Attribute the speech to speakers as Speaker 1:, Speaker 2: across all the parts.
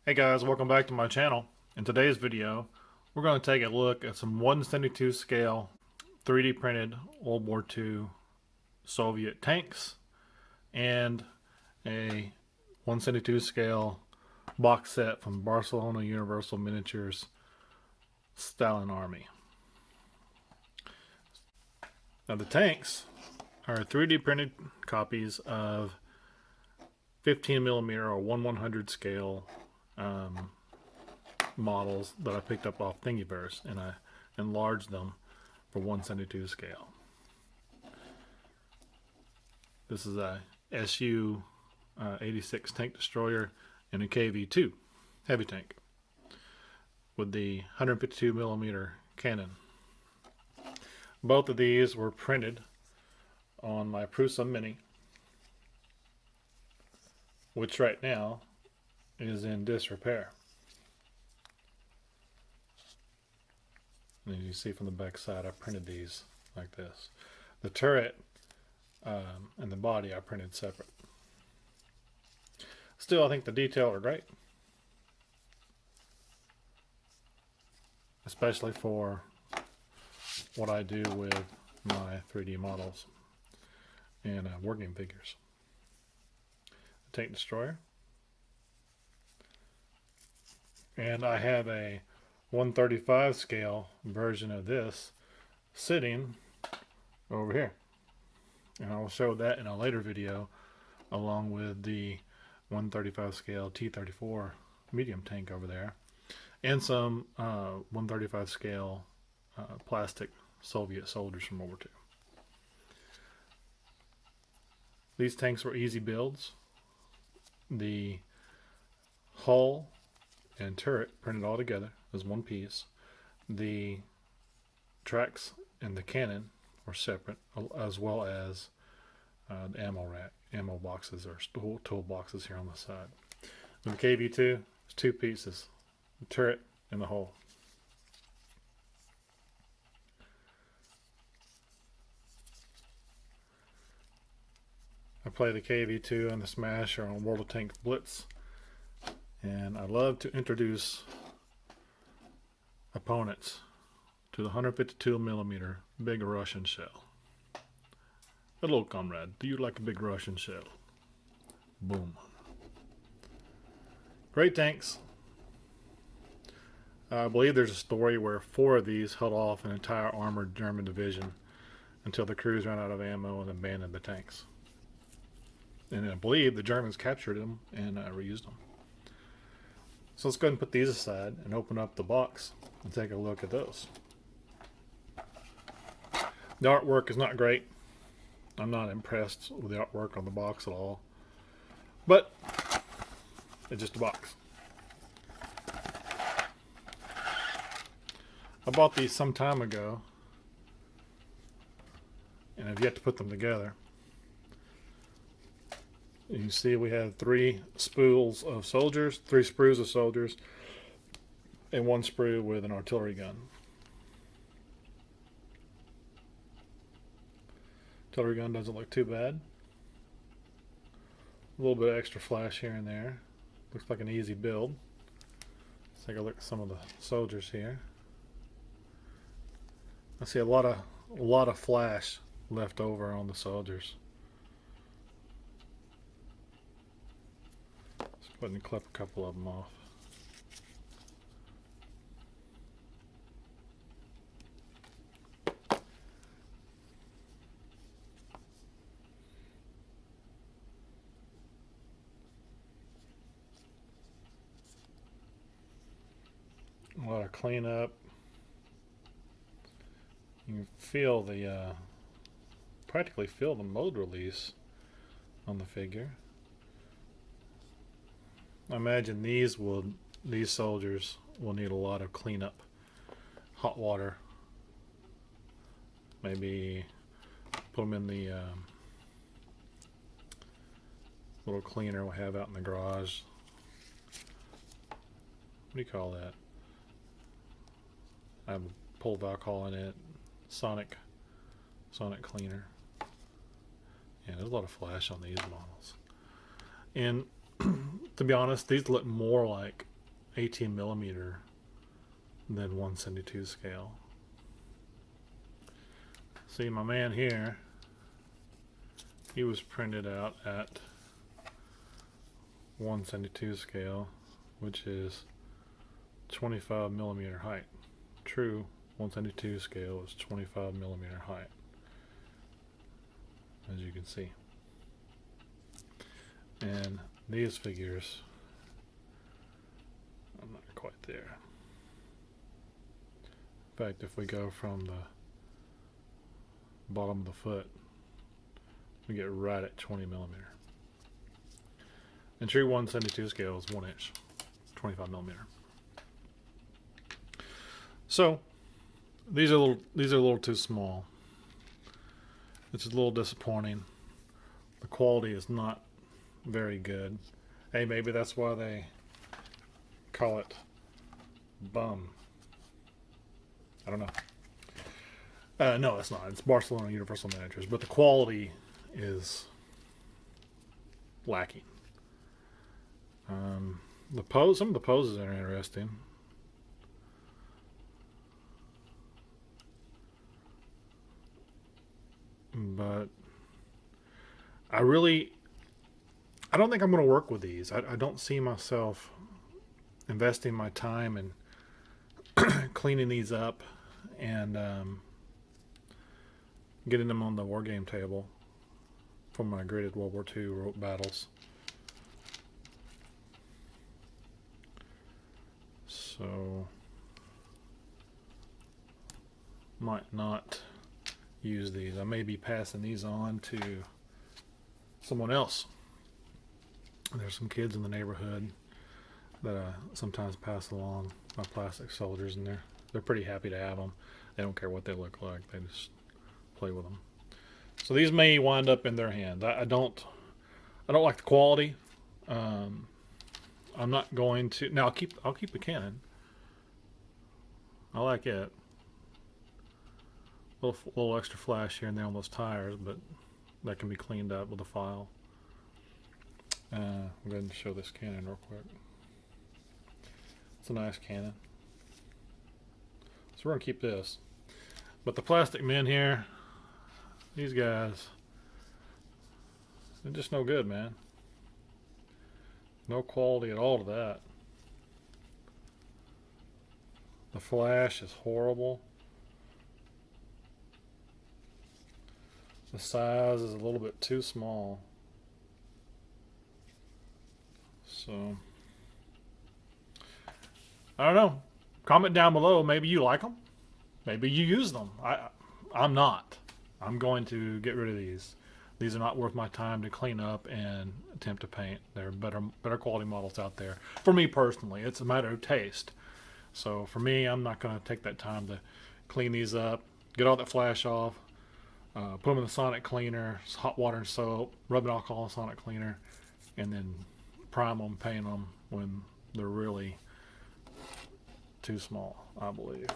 Speaker 1: Hey guys, welcome back to my channel. In today's video, we're going to take a look at some 1/72 scale 3D printed World War II Soviet tanks and a 1/72 scale box set from Barcelona Universal Miniatures Stalin Army. Now the tanks are 3D printed copies of 15mm or 1/100 scale models that I picked up off Thingiverse, and I enlarged them for 1/72 scale. This is a SU 86 tank destroyer and a KV2 heavy tank with the 152mm cannon. Both of these were printed on my Prusa Mini, which right now is in disrepair. And as you see from the back side, I printed these like this. The turret and the body I printed separate. Still, I think the detail are great, especially for what I do with my 3D models and working figures. The tank destroyer, and I have a 1/35 scale version of this sitting over here, and I'll show that in a later video along with the 1/35 scale T-34 medium tank over there and some 1/35 scale plastic Soviet soldiers from World War II. These tanks were easy builds. The hull and turret printed all together as one piece. The tracks and the cannon were separate, as well as the ammo rack, ammo boxes or tool boxes here on the side. And the KV2 is two pieces, the turret and the hull. I play the KV2 and the Smasher on World of Tanks Blitz, and I love to introduce opponents to the 152mm big Russian shell. Hello, comrade. Do you like a big Russian shell? Boom. Great tanks. I believe there's a story where 4 of these held off an entire armored German division until the crews ran out of ammo and abandoned the tanks. And I believe the Germans captured them and reused them. So let's go ahead and put these aside and open up the box and take a look at those. The artwork is not great. I'm not impressed with the artwork on the box at all. But it's just a box. I bought these some time ago and I've yet to put them together. You see we have 3 spools of soldiers, 3 sprues of soldiers, and 1 sprue with an artillery gun. Artillery gun doesn't look too bad. A little bit of extra flash here and there. Looks like an easy build. Let's take a look at some of the soldiers here. I see a lot of flash left over on the soldiers. Let's go ahead and clip a couple of them off. A lot of cleanup. You can feel the practically feel the mold release on the figure. I imagine these soldiers will need a lot of cleanup. Hot water. Maybe put them in the little cleaner we have out in the garage. What do you call that? I have a pull of alcohol in it. Sonic cleaner. Yeah, there's a lot of flash on these models. And to be honest, these look more like 18 millimeter than 172 scale. See, my man here, he was printed out at 172 scale, which is 25 millimeter height. True 172 scale is 25 millimeter height, as you can see. And these figures, I'm not quite there. In fact, if we go from the bottom of the foot, we get right at 20 millimeter. And true 172 scale is 1 inch, 25 millimeter. So these are a little too small. It's a little disappointing. The quality is not very good. Hey, maybe that's why they call it bum. I don't know. No, it's not. It's Barcelona Universal Miniatures, but the quality is lacking. Some of the poses are interesting. But I don't think I'm going to work with these. I don't see myself investing my time in cleaning these up and getting them on the wargame table for my graded World War II rope battles. So might not use these. I may be passing these on to someone else. There's some kids in the neighborhood that I sometimes pass along my plastic soldiers, and they're pretty happy to have them. They don't care what they look like. They just play with them. So these may wind up in their hands. I don't like the quality. I'm not going to. Now I'll keep the cannon. I like it. Little extra flash here and there on those tires, but that can be cleaned up with a file. I'm going to show this cannon real quick. It's a nice cannon. So we're going to keep this. But the plastic men here, these guys, they're just no good, man. No quality at all to that. The flash is horrible. The size is a little bit too small. So, I don't know. Comment down below. Maybe you like them. Maybe you use them. I'm not. I'm going to get rid of these. These are not worth my time to clean up and attempt to paint. There are better quality models out there. For me personally, it's a matter of taste. So for me, I'm not going to take that time to clean these up, get all that flash off, put them in the sonic cleaner, hot water and soap, rubbing alcohol and sonic cleaner, and then prime them, paint them when they're really too small, I believe.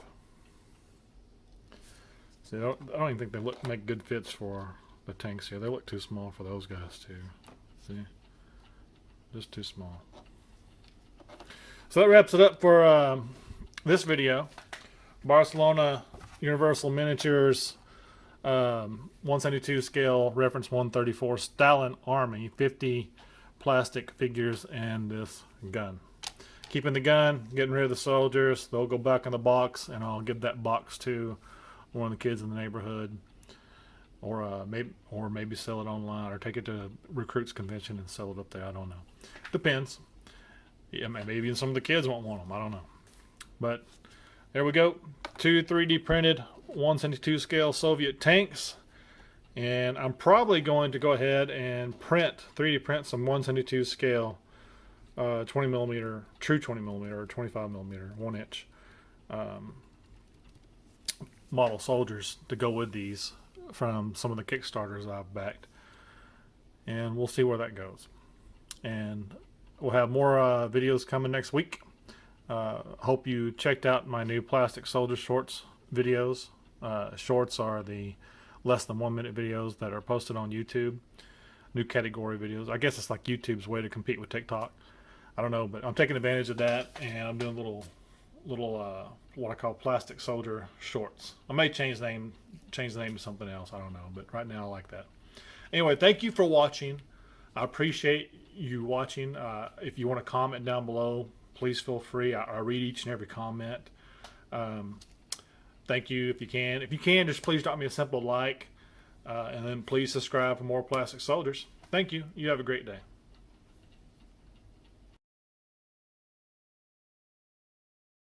Speaker 1: See, I don't even think they make good fits for the tanks here. They look too small for those guys too. See, just too small. So that wraps it up for this video. Barcelona Universal Miniatures 172 scale reference 134 Stalin Army 50 plastic figures and this gun. Keeping the gun, getting rid of the soldiers. They'll go back in the box, and I'll give that box to one of the kids in the neighborhood, or maybe sell it online, or take it to a recruits convention and sell it up there. I don't know. Depends. Yeah, maybe even some of the kids won't want them. I don't know. But there we go. 2 3D printed 172 scale Soviet tanks. And I'm probably going to go ahead and 3D print some 172 scale 20 millimeter, true 20 millimeter, or 25 millimeter, 1 inch model soldiers to go with these from some of the Kickstarters I've backed. And we'll see where that goes. And we'll have more videos coming next week. Hope you checked out my new plastic soldier shorts videos. Shorts are the less than 1 minute videos that are posted on YouTube. New category videos. I guess it's like YouTube's way to compete with TikTok. I don't know, but I'm taking advantage of that, and I'm doing little what I call plastic soldier shorts. I may change the name to something else. I don't know, but right now I like that. Anyway, thank you for watching. I appreciate you watching. If you want to comment down below, please feel free. I read each and every comment. Thank you if you can. If you can, just please drop me a simple like, and then please subscribe for more plastic soldiers. Thank you. You have a great day.